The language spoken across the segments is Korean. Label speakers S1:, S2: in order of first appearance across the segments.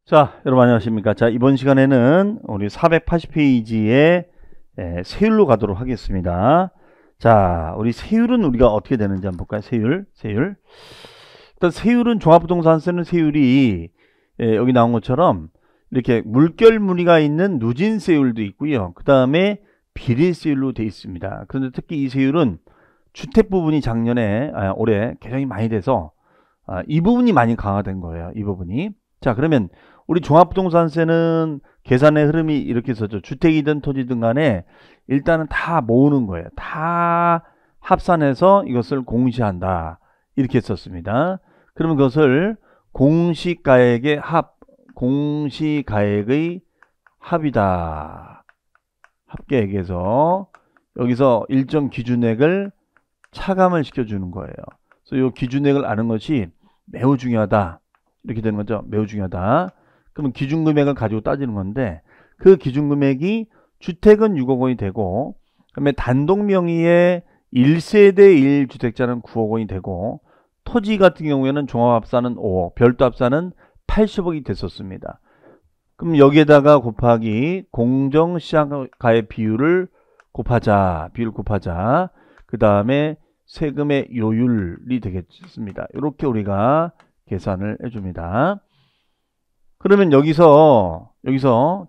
S1: 자, 여러분 안녕하십니까. 자, 이번 시간에는 우리 480페이지에 세율로 가도록 하겠습니다. 자, 우리 세율은 우리가 어떻게 되는지 한번 볼까요? 세율. 일단 세율은 종합부동산세는 세율이 여기 나온 것처럼 이렇게 물결 무늬가 있는 누진세율도 있고요. 그 다음에 비례세율로 되어 있습니다. 그런데 특히 이 세율은 주택 부분이 작년에 올해 개정이 많이 돼서 이 부분이 많이 강화된 거예요. 이 부분이. 자, 그러면 우리 종합부동산세는 계산의 흐름이 이렇게 있었죠. 주택이든 토지든 간에 일단은 다 모으는 거예요. 다 합산해서 이것을 공시한다. 이렇게 썼습니다. 그러면 그것을 공시가액의 공시가액의 합이다. 합계액에서 여기서 일정 기준액을 차감을 시켜주는 거예요. 그래서 이 기준액을 아는 것이 매우 중요하다. 이렇게 되는 거죠. 매우 중요하다. 그러면 기준금액을 가지고 따지는 건데 그 기준금액이 주택은 6억 원이 되고 그다음에 단독 명의의 1세대 1주택자는 9억 원이 되고 토지 같은 경우에는 종합합산은 5억, 별도합산은 80억이 됐었습니다. 그럼 여기에다가 곱하기 공정시장가액 비율을 곱하자. 그 다음에 세금의 요율이 되겠습니다. 이렇게 우리가 계산을 해줍니다. 그러면 여기서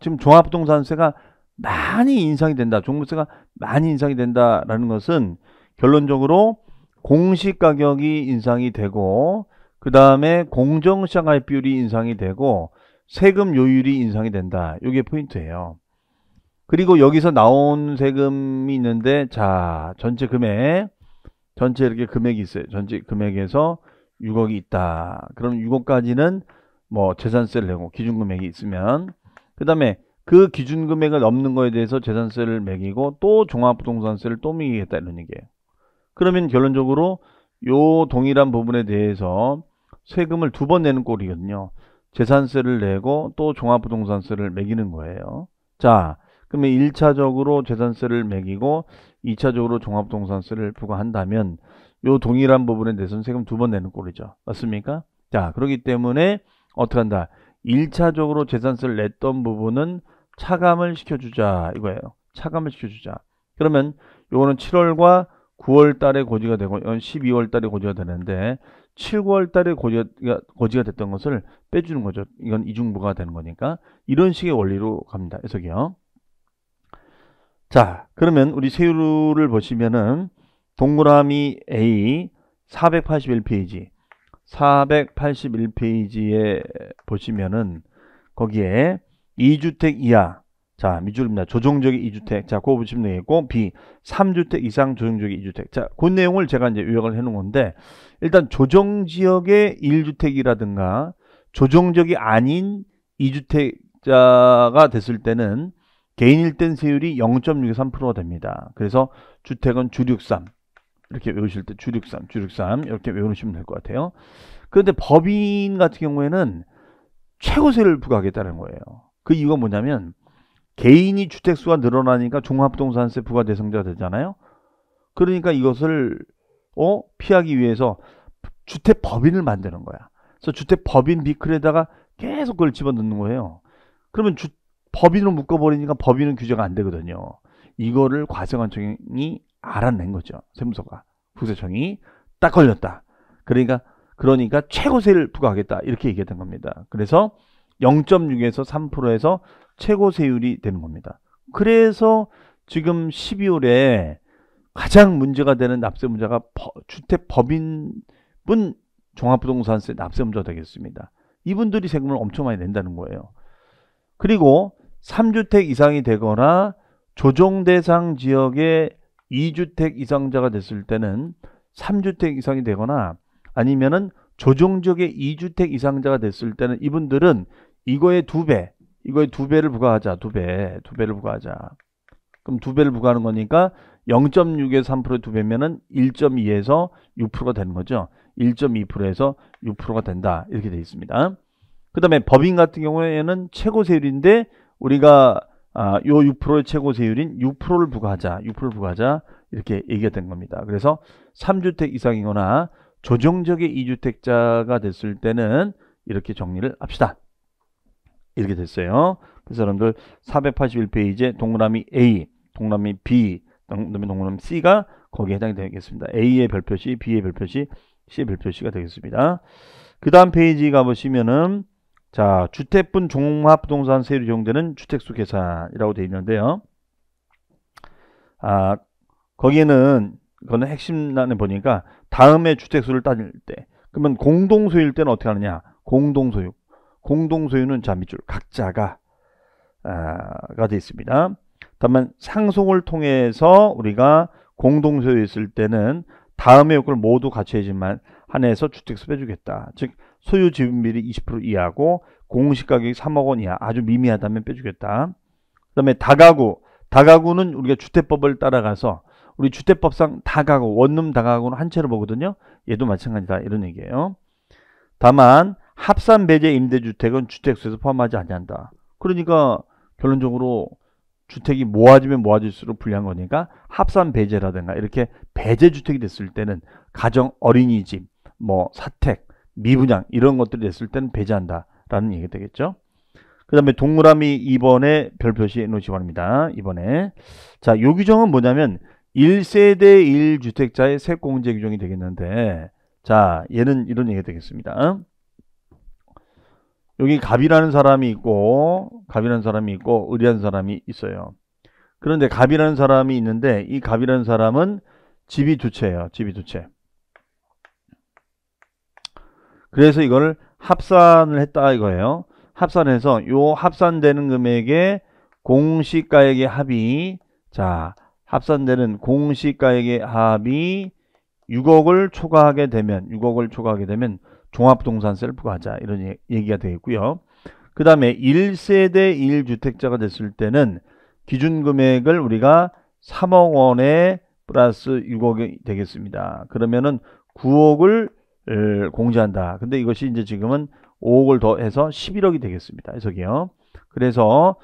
S1: 지금 종합부동산세가 많이 인상이 된다. 종부세가 많이 인상이 된다라는 것은 결론적으로 공시가격이 인상이 되고 그 다음에 공정시장가액 비율이 인상이 되고 세금 요율이 인상이 된다. 이게 포인트예요. 그리고 여기서 나온 세금이 있는데 자 전체 이렇게 금액이 있어요. 전체 금액에서 6억이 있다. 그럼 6억까지는 뭐 재산세를 내고 기준금액이 있으면 그 다음에 그 기준금액을 넘는 거에 대해서 재산세를 매기고 또 종합부동산세를 또 매기겠다 이런 얘기예요. 그러면 결론적으로 요 동일한 부분에 대해서 세금을 2번 내는 꼴이거든요. 재산세를 내고 또 종합부동산세를 매기는 거예요. 자, 그러면 1차적으로 재산세를 매기고 2차적으로 종합부동산세를 부과한다면 요 동일한 부분에 대해서는 세금 2번 내는 꼴이죠. 맞습니까? 자, 그렇기 때문에 어떻게 한다? 1차적으로 재산세를 냈던 부분은 차감을 시켜주자 이거예요. 차감을 시켜주자. 그러면 요거는 7월과 9월 달에 고지가 되고 이건 12월 달에 고지가 되는데 7, 9월 달에 고지가 됐던 것을 빼주는 거죠. 이건 이중부가 되는 거니까 이런 식의 원리로 갑니다. 해석이요. 자, 그러면 우리 세율을 보시면은 동그라미 A 481페이지에 보시면은 거기에 2주택 이하 자 밑줄입니다. 조정적인 2주택 자 그거 보시면 되겠고 B 3주택 이상 조정적인 2주택 자 그 내용을 제가 이제 요약을 해 놓은 건데 일단 조정지역의 1주택이라든가 조정적이 아닌 2주택자가 됐을 때는 개인일 땐 세율이 0.63%가 됩니다. 그래서 주택은 주륙3 이렇게 외우실 때 주륙3 이렇게 외우시면 될 것 같아요. 그런데 법인 같은 경우에는 최고세를 부과하겠다는 거예요. 그 이유가 뭐냐면 개인이 주택수가 늘어나니까 종합부동산세 부과 대상자가 되잖아요. 그러니까 이것을 피하기 위해서 주택법인을 만드는 거야. 그래서 주택법인 비클에다가 계속 그걸 집어넣는 거예요. 그러면 법인으로 묶어버리니까 법인은 규제가 안 되거든요. 이거를 과세관청이 알아낸 거죠. 세무서가 국세청이 딱 걸렸다. 그러니까 최고세를 부과하겠다 이렇게 얘기했던 겁니다. 그래서 0.6에서 3%에서 최고세율이 되는 겁니다. 그래서 지금 12월에 가장 문제가 되는 납세 문제가 주택법인분 종합부동산세 납세 문제가 되겠습니다. 이분들이 세금을 엄청 많이 낸다는 거예요. 그리고 3주택 이상이 되거나 조정대상 지역의 2주택 이상자가 됐을 때는 3주택 이상이 되거나 아니면은 조정지역의 2주택 이상자가 됐을 때는 이분들은 이거의 2배를 부과하자. 2배를 부과하자. 그럼 2배를 부과하는 거니까 0.6에서 3%의 2배면은 1.2에서 6%가 되는 거죠. 1.2%에서 6%가 된다. 이렇게 되어 있습니다. 그 다음에 법인 같은 경우에는 최고세율인데 우리가 요 6%의 최고세율인 6%를 부과하자. 이렇게 얘기가 된 겁니다. 그래서 3주택 이상이거나 조정적의 2주택자가 됐을 때는 이렇게 정리를 합시다. 이렇게 됐어요. 그래서 여러분들 481페이지에 동그라미 A, 동그라미 B, 동그라미 C가 거기에 해당이 되겠습니다. A의 별표시, B의 별표시, C의 별표시가 되겠습니다. 그 다음 페이지 가보시면은 자, 주택분 종합부동산 세율이 적용되는 주택수 계산이라고 되어 있는데요. 거기에는 그거는 핵심란에 보니까 다음에 주택수를 따질 때 그러면 공동소유일 때는 어떻게 하느냐? 공동소유. 공동소유는 자 밑줄 각자가 가 되어 있습니다. 다만 상속을 통해서 우리가 공동소유했을 때는 다음의 요건을 모두 갖춰야지만 한해서 주택수 빼주겠다. 즉 소유 지분비율이 20% 이하고 공시가격이 3억 원 이하 아주 미미하다면 빼주겠다. 그 다음에 다가구는 우리가 주택법을 따라가서 우리 주택법상 다가구, 원룸 다가구는 한 채로 보거든요. 얘도 마찬가지다 이런 얘기예요. 다만 합산 배제 임대주택은 주택수에서 포함하지 아니한다. 그러니까 결론적으로 주택이 모아지면 모아질수록 불리한 거니까 합산 배제라든가 이렇게 배제주택이 됐을 때는 가정 어린이집, 뭐 사택, 미분양 이런 것들이 됐을 때는 배제한다라는 얘기가 되겠죠. 그 다음에 동그라미 2번에 별표시 놓으시기 바랍니다. 2번에 자, 요 규정은 뭐냐면 1세대 1주택자의 세액공제 규정이 되겠는데 자, 얘는 이런 얘기가 되겠습니다. 여기 갑이라는 사람이 있고 을이라는 사람이 있어요. 그런데 갑이라는 사람이 있는데 이 갑이라는 사람은 집이 두 채예요. 집이 두 채. 그래서 이걸 합산을 했다 이거예요. 합산해서 요 합산되는 금액의 공시가액의 합이 자, 합산되는 공시가액의 합이 6억을 초과하게 되면 종합부동산 셀프가 하자 이런 얘기가 되겠고요. 그 다음에 1세대 1주택자가 됐을 때는 기준금액을 우리가 3억 원에 플러스 6억이 되겠습니다. 그러면은 9억을 공제한다. 근데 이것이 이제 지금은 5억을 더해서 11억이 되겠습니다. 해석이요. 그래서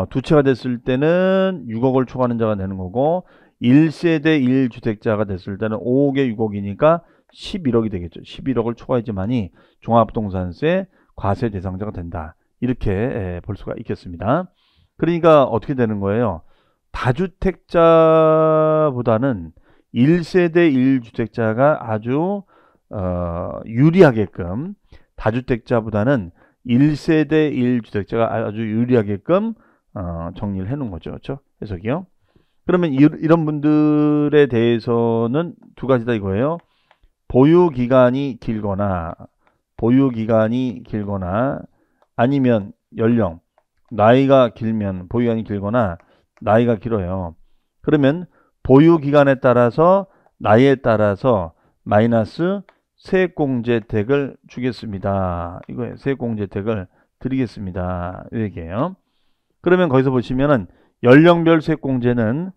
S1: 두 채가 됐을 때는 6억을 초과하는 자가 되는 거고 1세대 1주택자가 됐을 때는 5억에 6억이니까 11억이 되겠죠. 11억을 초과했지만이 종합부동산세 과세 대상자가 된다. 이렇게 볼 수가 있겠습니다. 그러니까 어떻게 되는 거예요? 다주택자보다는 1세대 1주택자가 아주 유리하게끔 다주택자보다는 1세대 1주택자가 아주 유리하게끔 정리를 해 놓은 거죠. 그렇죠? 해석이요. 그러면 이런 분들에 대해서는 두 가지다 이거예요. 보유기간이 길거나 아니면 연령, 나이가 길면 보유기간이 길거나 나이가 길어요. 그러면 보유기간에 따라서 나이에 따라서 마이너스 세액공제택을 주겠습니다. 이거예요. 세액공제택을 드리겠습니다. 이 얘기예요. 그러면 거기서 보시면은 연령별 세액공제는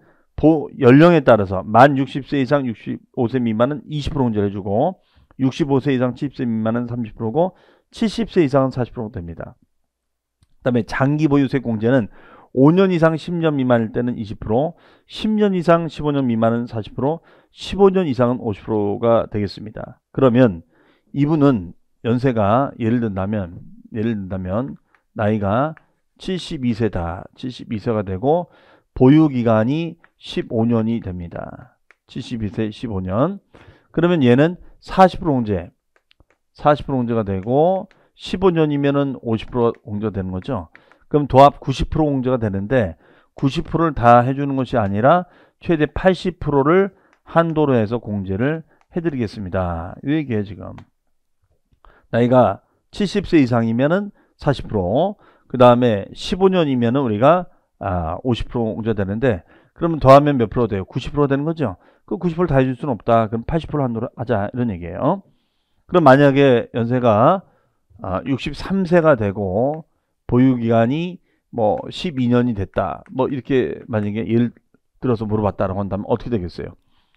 S1: 연령에 따라서 만 60세 이상 65세 미만은 20% 공제를 해주고 65세 이상 70세 미만은 30%고 70세 이상은 40%가 됩니다. 그 다음에 장기 보유 세액공제는 5년 이상 10년 미만일 때는 20%, 10년 이상 15년 미만은 40%, 15년 이상은 50%가 되겠습니다. 그러면 이분은 연세가 예를 든다면 나이가 72세다. 72세가 되고 보유기간이 15년이 됩니다. 72세 15년. 그러면 얘는 40% 공제가 되고 15년이면은 50% 공제가 되는 거죠. 그럼 도합 90% 공제가 되는데 90%를 다 해주는 것이 아니라 최대 80%를 한도로 해서 공제를 해드리겠습니다. 이 얘기예요 지금. 나이가 70세 이상이면은 40%, 그 다음에 15년이면은 우리가 50% 공제가 되는데 그러면 더하면 몇 프로 돼요? 90% 되는 거죠. 그 90% 다 해줄 수는 없다. 그럼 80% 한도로 하자 이런 얘기예요. 그럼 만약에 연세가 63세가 되고 보유기간이 뭐 12년이 됐다. 뭐 이렇게 만약에 예를 들어서 물어봤다라고 한다면 어떻게 되겠어요?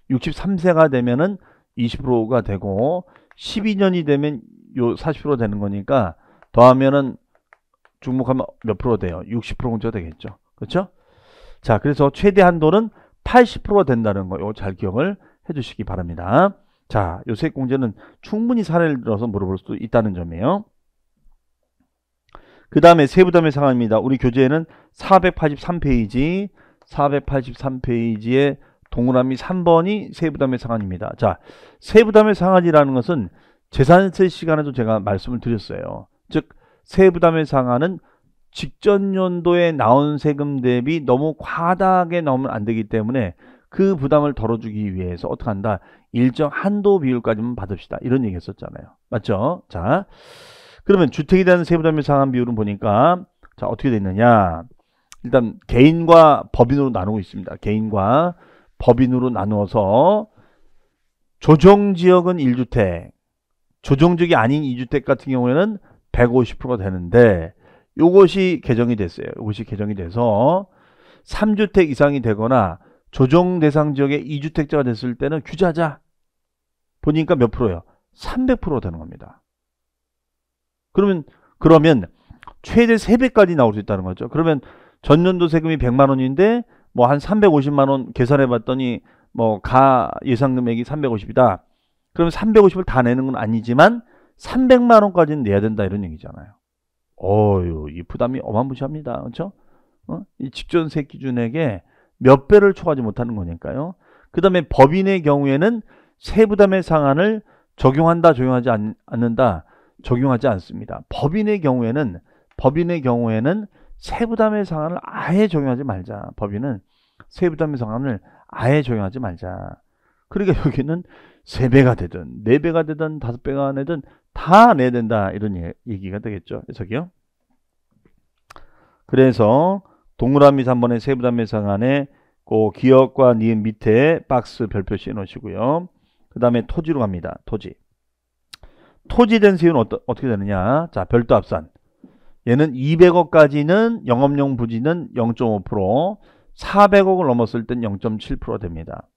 S1: 63세가 되면은 20%가 되고 12년이 되면 요 40% 되는 거니까 더하면은 중복하면 몇 프로 돼요? 60% 공제가 되겠죠. 그렇죠? 자, 그래서 최대 한도는 80%가 된다는 거, 이거 잘 기억을 해주시기 바랍니다. 자, 요 세액공제는 충분히 사례를 들어서 물어볼 수도 있다는 점이에요. 그 다음에 세부담의 상한입니다. 우리 교재에는 483페이지 483페이지에 동그라미 3번이 세부담의 상한입니다. 자, 세부담의 상한이라는 것은 재산세 시간에도 제가 말씀을 드렸어요. 즉 세부담의 상한은 직전 연도에 나온 세금 대비 너무 과다하게 나오면 안 되기 때문에 그 부담을 덜어주기 위해서 어떻게 한다? 일정 한도 비율까지만 받읍시다. 이런 얘기 했었잖아요. 맞죠? 자, 그러면 주택에 대한 세부담의 상한 비율은 보니까 자 어떻게 돼 있느냐? 일단 개인과 법인으로 나누고 있습니다. 개인과 법인으로 나누어서 조정지역은 1주택, 조정지역이 아닌 2주택 같은 경우에는 150%가 되는데 요것이 개정이 됐어요. 이것이 개정이 돼서 3주택 이상이 되거나 조정 대상 지역의 2주택자가 됐을 때는 규제하자. 보니까 몇 프로예요? 300% 되는 겁니다. 그러면 최대 3배까지 나올 수 있다는 거죠. 그러면 전년도 세금이 100만 원인데 뭐 한 350만 원 계산해 봤더니 뭐 가 예상 금액이 350이다. 그러면 350을 다 내는 건 아니지만 300만 원까지는 내야 된다 이런 얘기잖아요. 어유, 이 부담이 어마무시합니다. 그렇죠? 이 직전세 기준액에 몇 배를 초과하지 못하는 거니까요. 그 다음에 법인의 경우에는 세부담의 상한을 적용한다, 적용하지 않는다, 적용하지 않습니다. 법인의 경우에는 세부담의 상한을 아예 적용하지 말자. 법인은 세부담의 상한을 아예 적용하지 말자. 그러니까 여기는 3배가 되든 4배가 되든 5배가 되든 다 내야 된다. 이런 얘기가 되겠죠. 해석이요. 그래서 동그라미 3번의 세부담의 상한에 그 기억과 니은 밑에 박스 별표 씌워 놓으시고요. 그 다음에 토지로 갑니다. 토지 된 세율은 어떻게 되느냐? 자, 별도 합산. 얘는 200억까지는 영업용 부지는 0.5%, 400억을 넘었을 땐 0.7% 됩니다.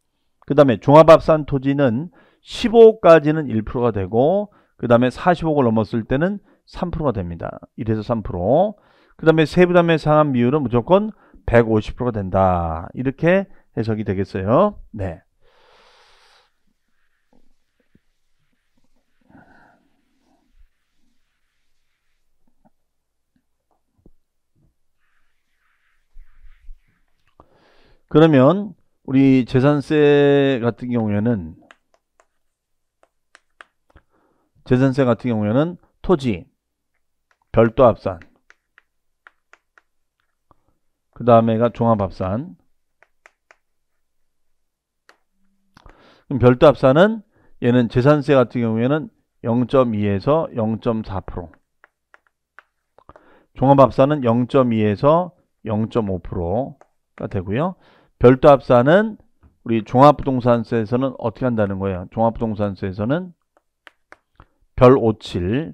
S1: 그 다음에 종합합산 토지는 15억까지는 1%가 되고 그 다음에 40억을 넘었을 때는 3%가 됩니다. 1에서 3%. 그 다음에 세부담의 상한 비율은 무조건 150%가 된다. 이렇게 해석이 되겠어요. 네. 그러면 우리 재산세 같은 경우에는 토지, 별도 합산, 그 다음에가 종합합산. 그럼 별도 합산은 얘는 재산세 같은 경우에는 0.2에서 0.4%, 종합합산은 0.2에서 0.5%가 되고요. 별도 합산은 우리 종합부동산세에서는 어떻게 한다는 거예요? 종합부동산세에서는 별 57,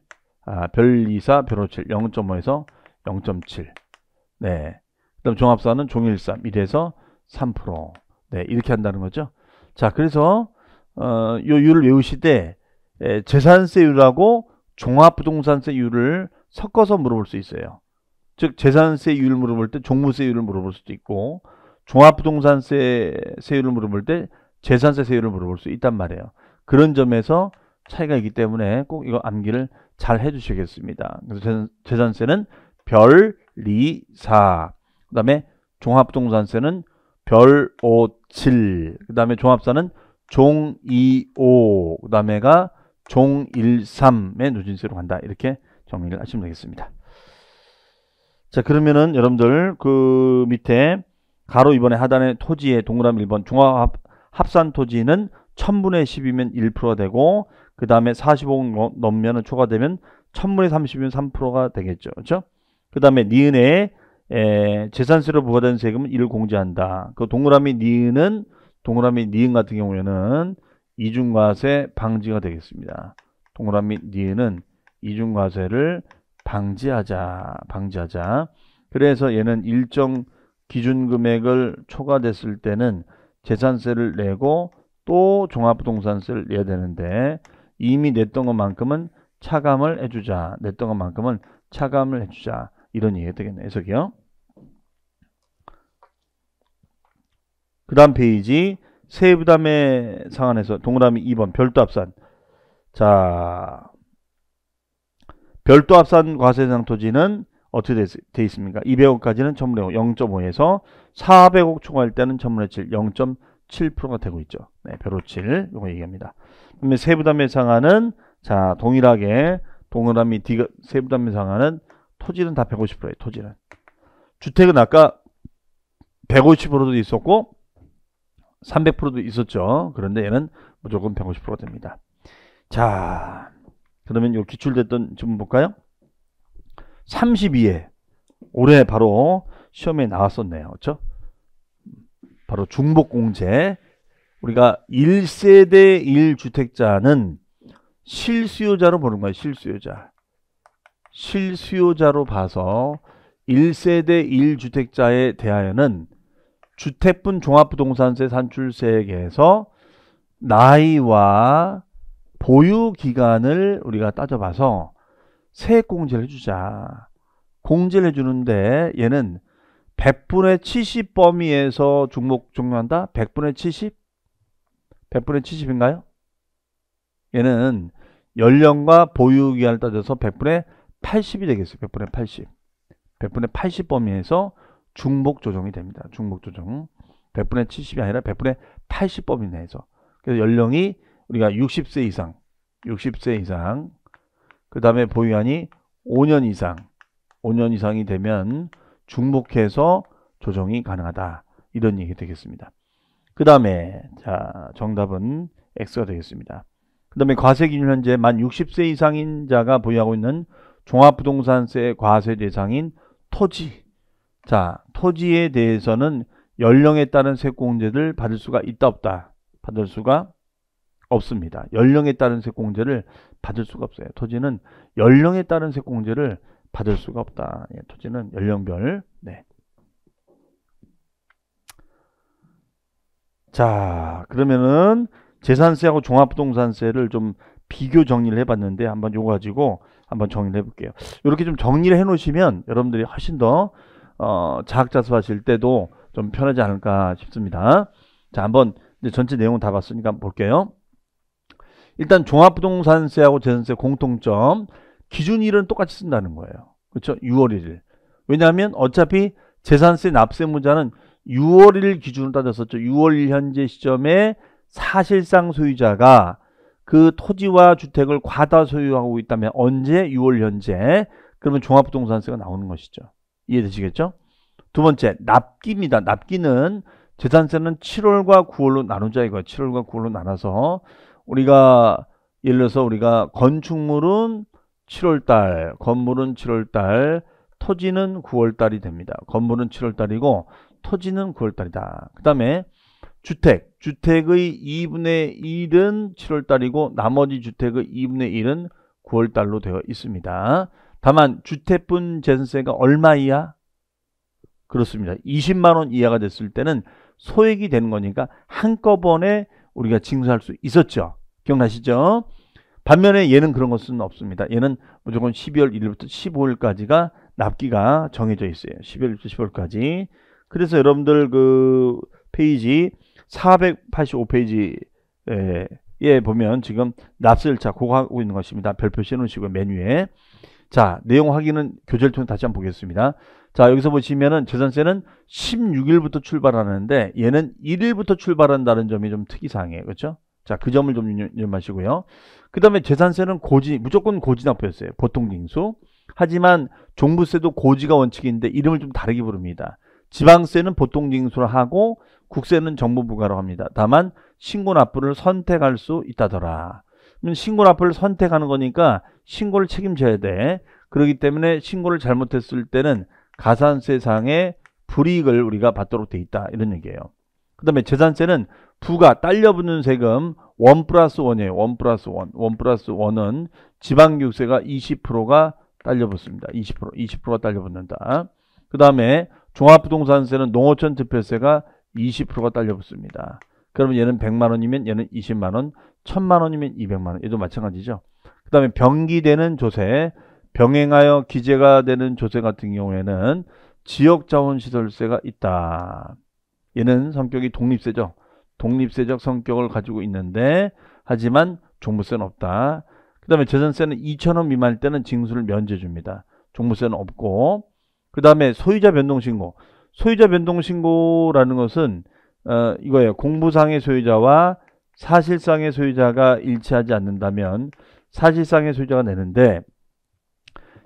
S1: 별 24, 별 57, 0.5에서 0.7. 네. 그다음 종합사는 종일삼 1에서 3%. 네, 이렇게 한다는 거죠. 자, 그래서 요 율을 외우실 때 재산세율하고 종합부동산세율을 섞어서 물어볼 수 있어요. 즉 재산세율 물어볼 때 종부세율을 물어볼 수도 있고 종합부동산세율을 물어볼 때 재산세율을 물어볼 수 있단 말이에요. 그런 점에서 차이가 있기 때문에 꼭 이거 암기를 잘 해주시겠습니다. 그래서 재산세는 별, 리, 사. 그 다음에 종합부동산세는 별 5, 7. 그 다음에 종합사는 종 2, 5. 그 다음에가 종 1, 3의 누진세로 간다. 이렇게 정리를 하시면 되겠습니다. 자, 그러면은 여러분들 그 밑에 가로 2번에 하단에 토지의 동그라미 1번 종합합산 토지는 1000분의 10이면 1%가 되고 그 다음에 45억 넘으면 초과되면 1000분의 30이면 3%가 되겠죠. 그렇죠? 그 다음에 니은에 재산세로 부과된 세금은 1을 공제한다. 그 동그라미 니은 같은 경우에는 이중과세 방지가 되겠습니다. 동그라미 니은은 이중과세를 방지하자. 그래서 얘는 일정 기준 금액을 초과됐을 때는 재산세를 내고 또 종합부동산세를 내야 되는데 이미 냈던 것만큼은 차감을 해주자. 이런 얘기가 되겠네요. 해석이요. 그 다음 페이지 세부담의 상한에서 동그라미 2번 별도 합산. 자, 별도 합산 과세대상 토지는 어떻게 돼 있습니까? 200억까지는 1000분의 5, 0.5에서 400억 초과할 때는 1000분의 7, 0.7%가 되고 있죠. 네, 별 7, 이거 얘기합니다. 그러면 세부담의 상한은 자, 동일하게 동그라미 D가 세부담의 상한은 토지는 다 150%예요. 토지는. 주택은 아까 150%도 있었고 300%도 있었죠. 그런데 얘는 무조건 150%가 됩니다. 자, 그러면 요 기출됐던 질문 볼까요? 32회 올해 바로 시험에 나왔었네요. 그렇죠? 바로 중복공제. 우리가 1세대 1주택자는 실수요자로 보는 거예요. 실수요자. 실수요자로 봐서 1세대 1주택자에 대하여는 주택분 종합부동산세 산출세액에서 나이와 보유기간을 우리가 따져봐서 세액공제를 해주자. 공제를 해주는데 얘는 100분의 70 범위에서 중복 종료한다? 100분의 70? 100분의 70인가요? 얘는 연령과 보유기간을 따져서 100분의 80이 되겠어요. 100분의 80. 100분의 80 범위에서 중복 조정이 됩니다. 중복 조정. 100분의 70이 아니라 100분의 80 범위 내에서. 그래서 연령이 우리가 60세 이상, 60세 이상, 그 다음에 보유기간이 5년 이상, 5년 이상이 되면 중복해서 조정이 가능하다. 이런 얘기 되겠습니다. 그 다음에 자, 정답은 X가 되겠습니다. 그 다음에 과세 기준 현재 만 60세 이상인 자가 보유하고 있는 종합부동산세 과세 대상인 토지. 자, 토지에 대해서는 연령에 따른 세액공제를 받을 수가 있다 없다? 받을 수가 없습니다. 연령에 따른 세액공제를 받을 수가 없어요. 토지는 연령에 따른 세액공제를 받을 수가 없다. 예, 토지는 연령별. 네. 자, 그러면은 재산세하고 종합부동산세를 좀 비교 정리를 해봤는데 한번 요거 가지고 한번 정리를 해볼게요. 이렇게 좀 정리를 해놓으시면 여러분들이 훨씬 더 자학자수 하실 때도 좀 편하지 않을까 싶습니다. 자, 한번 이제 전체 내용은 다 봤으니까 한번 볼게요. 일단 종합부동산세하고 재산세 공통점 기준일은 똑같이 쓴다는 거예요. 그렇죠? 6월 1일. 왜냐하면 어차피 재산세 납세무자는 6월 1일 기준으로 따졌었죠. 6월 1일 현재 시점에 사실상 소유자가 그 토지와 주택을 과다 소유하고 있다면 언제? 6월 현재. 그러면 종합부동산세가 나오는 것이죠. 이해되시겠죠? 두 번째, 납기입니다. 납기는 재산세는 7월과 9월로 나누자 이거예요. 7월과 9월로 나눠서 우리가 예를 들어서 우리가 건축물은 7월달, 건물은 7월달, 토지는 9월달이 됩니다. 건물은 7월달이고 토지는 9월달이다. 그 다음에 주택의 2분의 1은 7월달이고 나머지 주택의 2분의 1은 9월달로 되어 있습니다. 다만 주택분 재산세가 얼마 이하? 그렇습니다. 20만원 이하가 됐을 때는 소액이 되는 거니까 한꺼번에 우리가 징수할 수 있었죠. 기억나시죠? 반면에 얘는 그런 것은 없습니다. 얘는 무조건 12월 1일부터 15일까지가 납기가 정해져 있어요. 12월부터 15일까지. 그래서 여러분들 그 페이지 485페이지에 보면 지금 납세일차 그거 하고 있는 것입니다. 별표 씌워놓으시고 메뉴에. 자, 내용 확인은 교재를 통해 다시 한번 보겠습니다. 자, 여기서 보시면은 재산세는 16일부터 출발하는데 얘는 1일부터 출발한다는 점이 좀 특이사항이에요. 그렇죠? 자, 그 점을 좀 유념하시고요. 그 다음에 재산세는 무조건 고지납부였어요. 보통징수. 하지만 종부세도 고지가 원칙인데 이름을 좀 다르게 부릅니다. 지방세는 보통징수를 하고 국세는 정부부과로 합니다. 다만 신고납부를 선택할 수 있다더라. 그러면 신고납부를 선택하는 거니까 신고를 책임져야 돼. 그렇기 때문에 신고를 잘못했을 때는 가산세상의 불이익을 우리가 받도록 돼 있다. 이런 얘기예요. 그 다음에 재산세는 부가 딸려붙는 세금 1+1이에요. 1+1. 1+1은 지방교육세가 20%가 딸려붙습니다. 20%가 딸려붙는다. 그 다음에 종합부동산세는 농어촌 특별세가 20%가 딸려붙습니다. 그러면 얘는 100만원이면 얘는 20만원, 1000만원이면 200만원. 얘도 마찬가지죠. 그 다음에 병기되는 조세, 병행하여 기재가 되는 조세 같은 경우에는 지역자원시설세가 있다. 얘는 성격이 독립세죠. 독립세적 성격을 가지고 있는데 하지만 종부세는 없다. 그 다음에 재산세는 2,000원 미만일 때는 징수를 면제해 줍니다. 종부세는 없고, 그 다음에 소유자 변동신고. 소유자 변동신고라는 것은 이거예요. 공부상의 소유자와 사실상의 소유자가 일치하지 않는다면 사실상의 소유자가 내는데,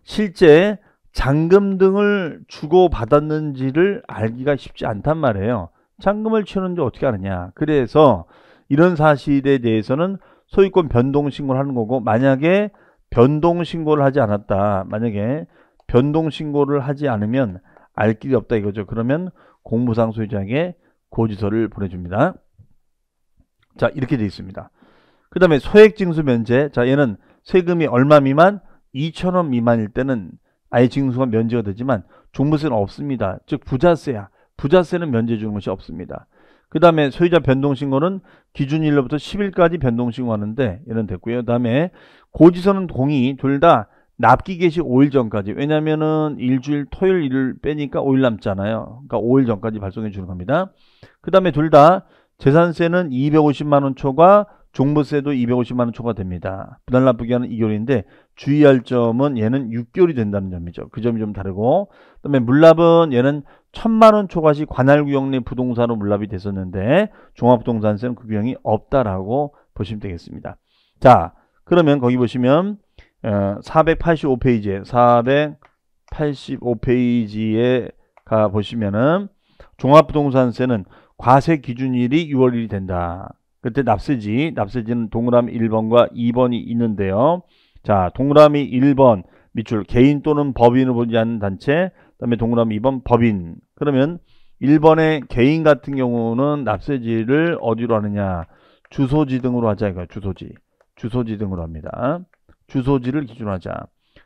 S1: 실제 잔금 등을 주고받았는지를 알기가 쉽지 않단 말이에요. 잔금을 치렀는지 어떻게 아느냐. 그래서 이런 사실에 대해서는 소유권 변동신고를 하는 거고, 만약에 변동신고를 하지 않았다. 만약에 변동신고를 하지 않으면 알 길이 없다 이거죠. 그러면 공부상 소유자에게 고지서를 보내줍니다. 자, 이렇게 되어 있습니다. 그 다음에 소액징수 면제. 자, 얘는 세금이 얼마 미만? 2,000원 미만일 때는 아예 징수가 면제가 되지만 종부세는 없습니다. 즉 부자세야. 부자세는 면제 주는 것이 없습니다. 그 다음에 소유자 변동신고는 기준일로부터 10일까지 변동신고하는데 얘는 됐고요. 그 다음에 고지서는 동의 둘 다 납기 개시 5일 전까지. 왜냐면은 일주일 토요일 일을 빼니까 5일 남잖아요. 그러니까 5일 전까지 발송해 주는 겁니다. 그 다음에 둘 다 재산세는 250만원 초과, 종부세도 250만원 초과 됩니다. 분할 납부기간은 2개월인데 주의할 점은 얘는 6개월이 된다는 점이죠. 그 점이 좀 다르고, 그 다음에 물납은 얘는 1,000만원 초과 시 관할구역 내 부동산으로 물납이 됐었는데 종합부동산세는 그 규정이 없다라고 보시면 되겠습니다. 자, 그러면 거기 보시면 485페이지에 485페이지에 가 보시면은 종합부동산세는 과세 기준일이 6월 1일이 된다. 그때 납세지는 동그라미 1번과 2번이 있는데요. 자, 동그라미 1번 밑줄 개인 또는 법인을 보지 않는 단체, 그 다음에 동그라미 2번 법인. 그러면 1번의 개인 같은 경우는 납세지를 어디로 하느냐, 주소지 등으로 하자 이거야. 주소지 등으로 합니다. 주소지를 기준으로 하자.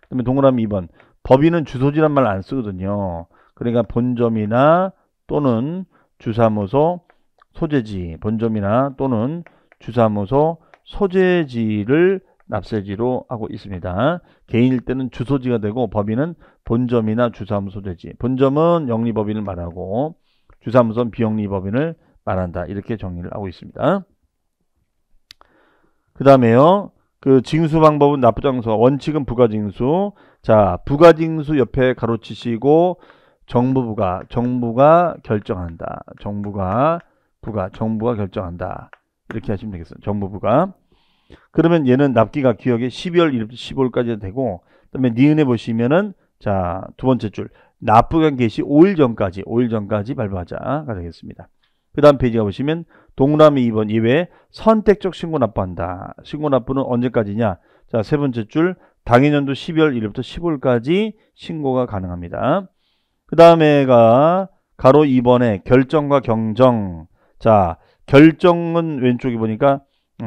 S1: 그 다음에 동그라미 2번 법인은 주소지란 말 안 쓰거든요. 그러니까 본점이나 또는 주사무소 소재지, 본점이나 또는 주사무소 소재지를 납세지로 하고 있습니다. 개인일 때는 주소지가 되고 법인은 본점이나 주사무소 소재지. 본점은 영리법인을 말하고 주사무소는 비영리법인을 말한다. 이렇게 정리를 하고 있습니다. 그 다음에요. 그 징수 방법은 납부장소, 원칙은 부가징수. 자, 부가징수 옆에 가로치시고 정부가 결정한다. 정부가 결정한다. 이렇게 하시면 되겠습니다. 정부부가. 그러면 얘는 납기가 기억에 12월 1일부터 15일까지 되고, 그다음에 니은에 보시면은 자, 두 번째 줄 납부기간 개시 5일 전까지 발부하자가 되겠습니다. 그 다음 페이지가 보시면 동그라미 2번 이외에 선택적 신고 납부한다. 신고 납부는 언제까지냐? 자, 세 번째 줄 당해년도 12월 1일부터 15일까지 신고가 가능합니다. 그 다음에가 가로 2번에 결정과 경정. 자, 결정은 왼쪽에 보니까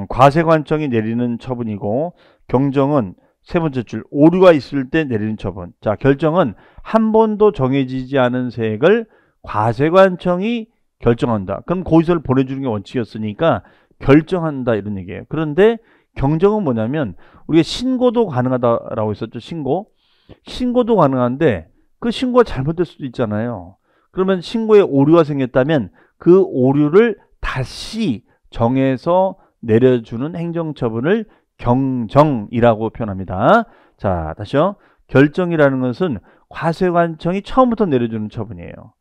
S1: 과세관청이 내리는 처분이고, 경정은 세 번째 줄 오류가 있을 때 내리는 처분. 자, 결정은 한 번도 정해지지 않은 세액을 과세관청이 결정한다. 그럼 고지서를 보내주는 게 원칙이었으니까 결정한다 이런 얘기예요. 그런데 경정은 뭐냐면 우리가 신고도 가능하다라고 했었죠. 신고도 가능한데 그 신고가 잘못될 수도 있잖아요. 그러면 신고에 오류가 생겼다면 그 오류를 다시 정해서 내려주는 행정처분을 경정이라고 표현합니다. 자, 다시요. 결정이라는 것은 과세관청이 처음부터 내려주는 처분이에요.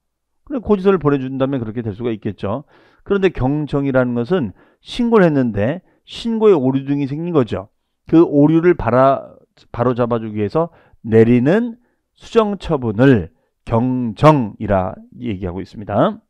S1: 그래 고지서를 보내준다면 그렇게 될 수가 있겠죠. 그런데 경정이라는 것은 신고를 했는데 신고에 오류 등이 생긴 거죠. 그 오류를 바로 잡아주기 위해서 내리는 수정처분을 경정이라 얘기하고 있습니다.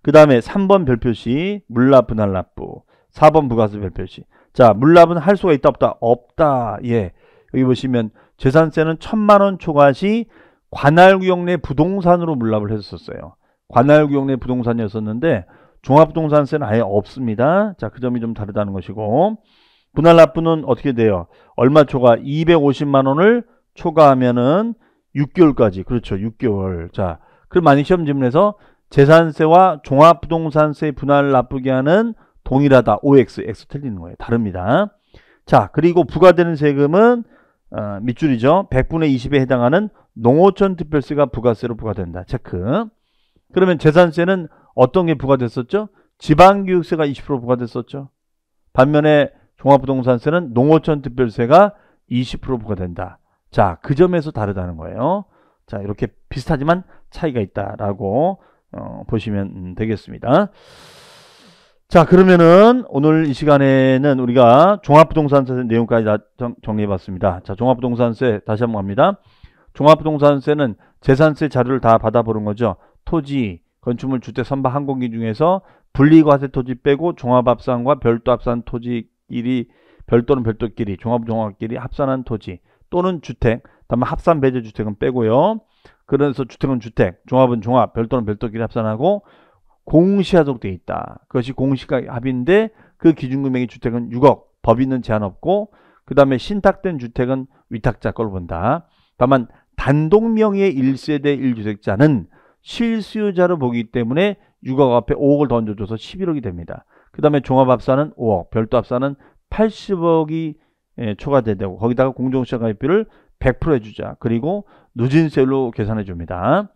S1: 그 다음에 3번 별표시 물납 분할납부, 4번 부가세 별표시. 자, 물납은 할 수가 있다 없다? 없다. 예, 여기 보시면 재산세는 1,000만원 초과시 관할구역 내 부동산으로 물납을 했었어요. 관할구역 내 부동산이었었는데 종합부동산세는 아예 없습니다. 자, 그 점이 좀 다르다는 것이고, 분할납부는 어떻게 돼요? 얼마 초과? 250만원을 초과하면은 6개월까지. 그렇죠. 6개월. 자, 그럼 만약 시험 질문에서 재산세와 종합부동산세 분할납부기한은 동일하다. OX, X 틀리는 거예요. 다릅니다. 자, 그리고 부과되는 세금은 밑줄이죠. 100분의 20에 해당하는 농어촌 특별세가 부가세로 부과된다. 체크. 그러면 재산세는 어떤 게 부과됐었죠? 지방교육세가 20% 부과됐었죠. 반면에 종합부동산세는 농어촌 특별세가 20% 부과된다. 자, 그 점에서 다르다는 거예요. 자, 이렇게 비슷하지만 차이가 있다라고 보시면 되겠습니다. 자, 그러면은 오늘 이 시간에는 우리가 종합부동산세 내용까지 다 정리해 봤습니다. 자, 종합부동산세 다시 한번 갑니다. 종합부동산세는 재산세 자료를 다 받아보는 거죠. 토지, 건축물, 주택, 선박, 항공기 중에서 분리과세 토지 빼고 종합합산과 별도합산 토지끼리 별도는 별도끼리, 종합끼리 합산한 토지 또는 주택, 다만 합산 배제 주택은 빼고요. 그래서 주택은 주택, 종합은 종합, 별도는 별도끼리 합산하고 공시하도록 되어 있다. 그것이 공시가 합인데 그 기준금액의 주택은 6억, 법인은 제한 없고 그 다음에 신탁된 주택은 위탁자 걸로 본다. 다만 단독 명의의 1세대 1주택자는 실수요자로 보기 때문에 6억 앞에 5억을 던져줘서 11억이 됩니다. 그 다음에 종합합산은 5억, 별도합산은 80억이 초과되고 거기다가 공정시장가입비를 100% 해주자. 그리고 누진세율로 계산해 줍니다.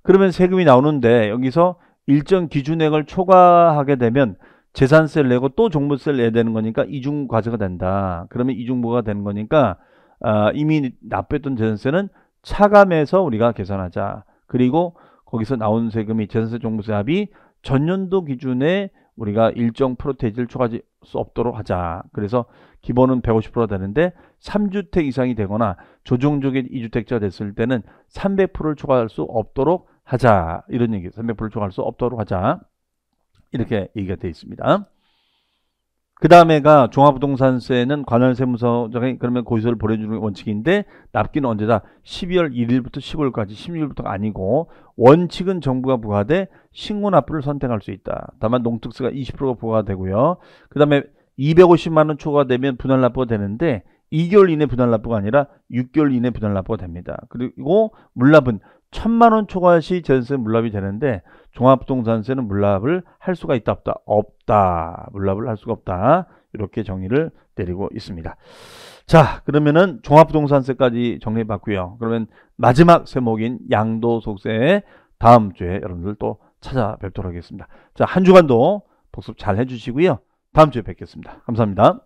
S1: 그러면 세금이 나오는데 여기서 일정 기준액을 초과하게 되면 재산세를 내고 또 종부세를 내야 되는 거니까 이중과세가 된다. 그러면 이중부가 되는 거니까 이미 납부했던 재산세는 차감해서 우리가 계산하자. 그리고 거기서 나온 세금이 재산세 종부세 합이 전년도 기준에 우리가 일정 프로테이지를 초과할 수 없도록 하자. 그래서 기본은 150%가 되는데 3주택 이상이 되거나 조정적인 2주택자가 됐을 때는 300%를 초과할 수 없도록 하자. 이런 얘기. 300%를 초과할 수 없도록 하자. 이렇게 얘기가 되어 있습니다. 그 다음에가 종합부동산세는 관할세무서장이 그러면 고지서를 보내주는 원칙인데 납기는 언제다? 12월 1일부터 15일까지 16일부터가 아니고 원칙은 정부가 부과돼 신고납부를 선택할 수 있다. 다만 농특세가 20%가 부과되고요. 그 다음에 250만 원 초과되면 분할납부가 되는데 2개월 이내 분할납부가 아니라 6개월 이내 분할납부가 됩니다. 그리고 물납은 1000만 원 초과 시 재산세 물납이 되는데 종합부동산세는 물납을 할 수가 있다 없다? 없다. 물납을 할 수가 없다. 이렇게 정의를 내리고 있습니다. 자, 그러면은 종합부동산세까지 정리해 봤고요. 그러면 마지막 세목인 양도소득세 다음 주에 여러분들 또 찾아뵙도록 하겠습니다. 자, 한 주간도 복습 잘 해주시고요. 다음 주에 뵙겠습니다. 감사합니다.